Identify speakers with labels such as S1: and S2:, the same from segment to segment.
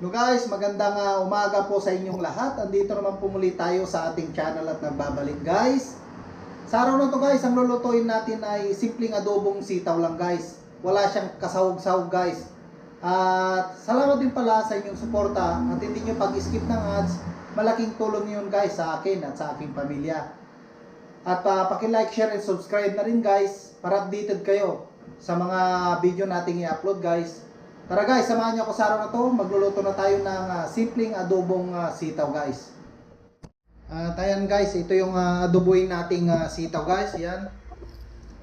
S1: Hello guys, magandang umaga po sa inyong lahat. Andito naman po muli tayo sa ating channel at nagbabalik guys. Sa araw na to guys, ang lulutuin natin ay simpleng adobong sitaw lang guys. Wala siyang kasahog-sahog guys. At salamat din pala sa inyong suporta at hindi nyo pag-skip ng ads. Malaking tulong yun guys sa akin at sa aking pamilya. At paki-like, share, and subscribe na rin guys para updated kayo sa mga video nating i-upload guys. Tara guys, samahan niyo ako sa araw na to. Magluluto na tayo ng simpleng adobong sitaw guys. Ayan guys, ito yung adoboin nating sitaw guys. Yan.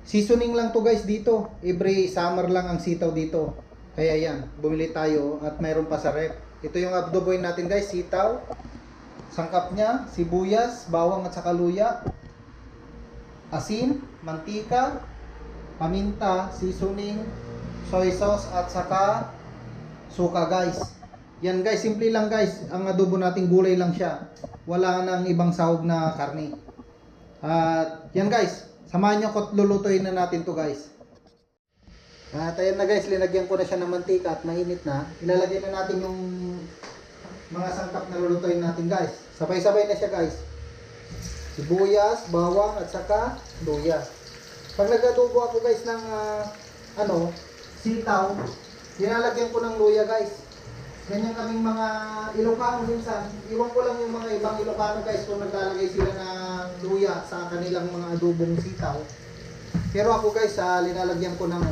S1: Seasoning lang to guys dito. Every summer lang ang sitaw dito. Kaya yan, bumili tayo at mayroon pa sa rep. Ito yung adoboin natin guys, sitaw. Sangkap niya, sibuyas, bawang at saka luya. Asin, mantika, paminta, seasoning, soy sauce at saka suka guys. Yan guys, simple lang guys. Ang adobo nating gulay lang siya. Wala nang ibang sahog na karne. At yan guys, samahan niyo ko at lulutuin na natin to guys. At ayan na guys, linagyan ko na siya ng mantika at mainit na. Ilalagay na natin yung mga sangkap na lulutuin natin guys. Sabay-sabay na siya guys. Sibuyas, bawang at saka luya. Pag nag-adobo ako guys ng sitaw, nilalagyan ko ng luya guys. Ganyan kaming mga Ilocano minsan. Iwan ko lang yung mga ibang Ilocano guys kung naglalagay sila ng luya sa kanilang mga adobong sitaw. Pero ako guys, linalagyan ko ng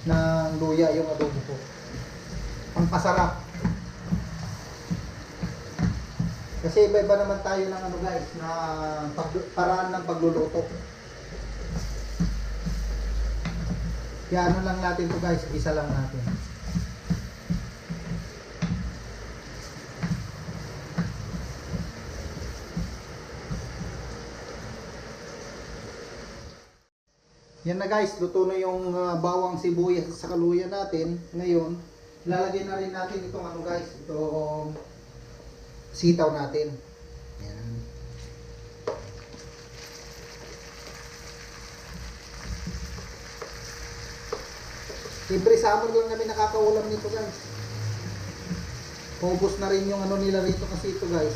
S1: ng luya yung adobo ko. Pampasarap. Kasi iba-iba naman tayo ng guys, na paraan ng pagluluto. Kaya lang natin to guys, isa lang natin. Yan na guys, luto na yung bawang, sibuyas sa kaluya natin. Ngayon, lalagyan na rin natin itong guys, itong sitaw natin. Yan. Every summer lang kami nakakaulam nito guys. Paubos na rin yung nila rito kasi ito guys.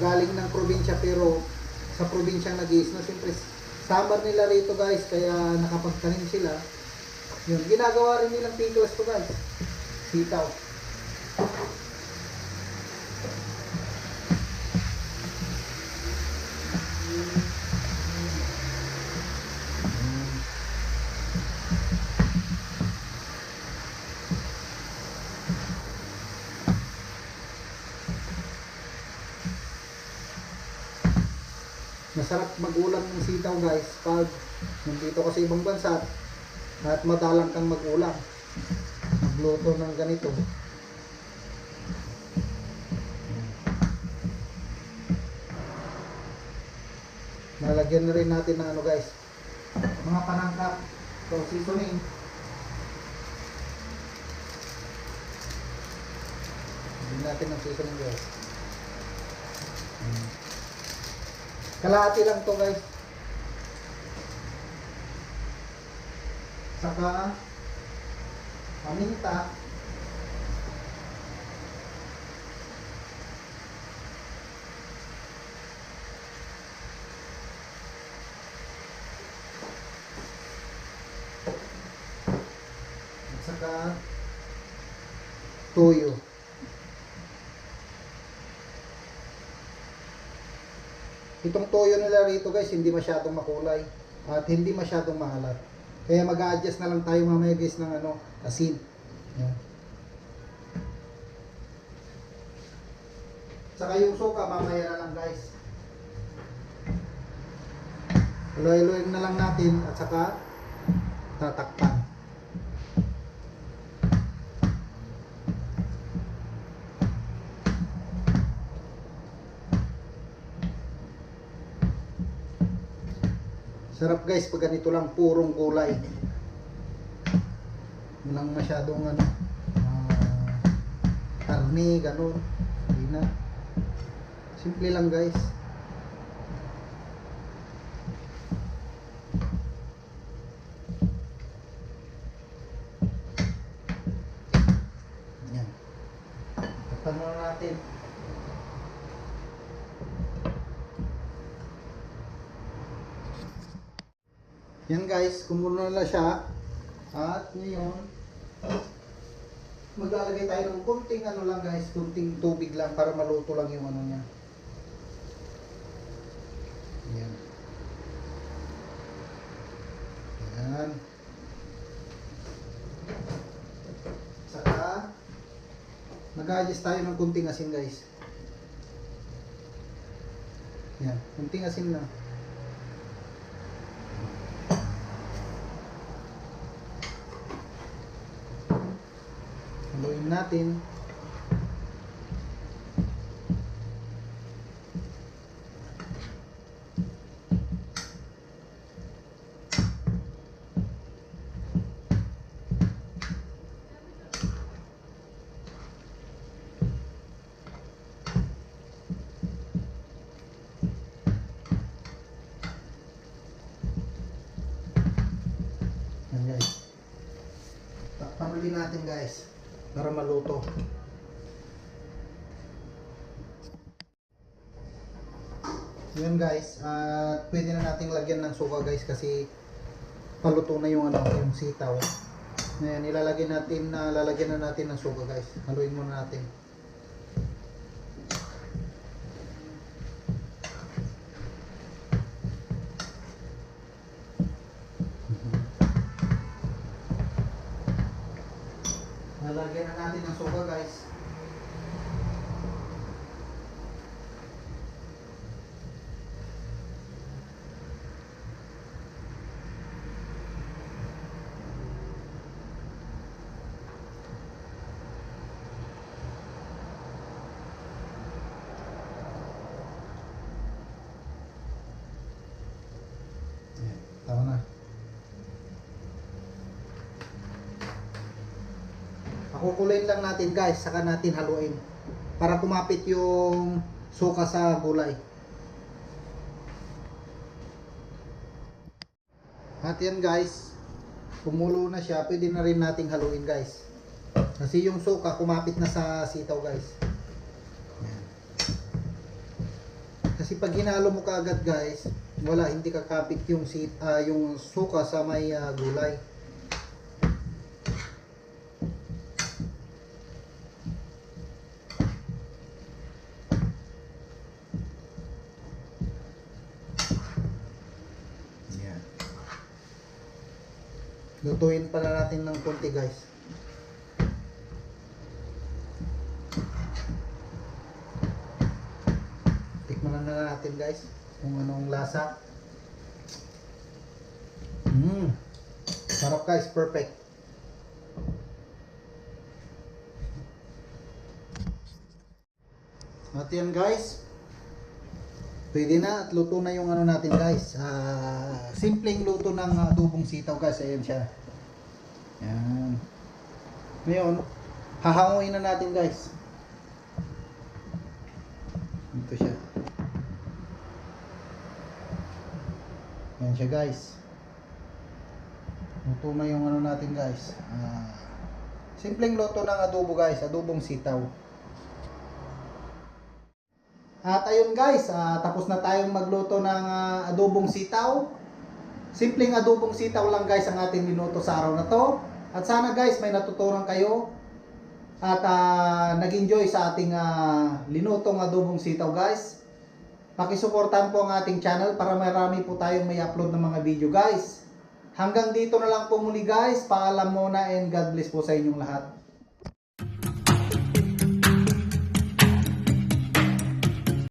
S1: Galing ng probinsya pero sa probinsyang nag-iisno. Siyempre summer nila rito guys kaya nakapagtanim sila. Yun, ginagawa rin nilang pickles to guys. Sitaw. Masarap mag-ulam ng sitaw guys pag nandito ka sa ibang bansa at madalang kang mag-ulam, magluto ng ganito. Nalagyan na rin natin ng guys, mga panangkap. So seasoning, hindi natin ng seasoning guys. Kalahati lang to guys. Saka paminta. At saka toyo. Itong toyo nila rito guys, hindi masyadong makulay at hindi masyadong maalat. Kaya mag-a-adjust na lang tayo mamaya guys ng asin. Yan. Saka yung suka mamaya na lang guys. Haluin na lang natin at saka tatakpan. Sarap guys pag ganito lang, purong gulay. Walang masyadong karne, ganun. Hindi na. Simple lang guys. Takpan muna natin. Yan guys, kumulo na siya. At ngayon, maglalagay tayo ng kunting ano lang guys, kunting tubig lang para maluto lang yung ano niya. Yan. Yan. Saka, mag-adjust tayo ng kunting asin guys. Yan, kunting asin lang. Haluin natin. Yan guys. Takpan ulit natin guys para maluto. Yan guys, at pwede na nating lagyan ng suka guys kasi paluto na yung ano, yung sitaw. Ngayon lalagyan na natin ng suka guys. Haluin muna natin. Lalagyan na natin ng suka guys. Ayan, tama na. Pakukulayin lang natin guys, saka natin haluin para kumapit yung suka sa gulay. At yan guys, kumulo na siya, pwede na rin nating haluin guys. Kasi yung suka kumapit na sa sitaw guys. Yan. Kasi pag hinalo mo kaagad guys, wala, hindi kakapit yung suka sa may gulay. Lutuin pala natin ng konti guys. Tikman na natin guys kung anong lasa. Sarap guys, perfect. At yan guys, pwede na at luto na yung ano natin guys. Simpleng luto ng adobong sitaw guys. Ayan siya. Yan. Ngayon, hahanguin na natin guys. Ito siya. Yan siya guys. Luto na yung ano natin guys. Simpleng luto ng adobo guys. Adobong sitaw. At ayun guys, tapos na tayong magluto ng adobong sitaw. Simpleng adobong sitaw lang guys ang ating minuto sa araw na to. At sana guys may natutunan kayo at nag-enjoy sa ating linutong adobong sitaw guys. Pakisuportahan po ang ating channel para marami po tayong may upload ng mga video guys. Hanggang dito na lang po muli guys. Paalam muna and God bless po sa inyong lahat.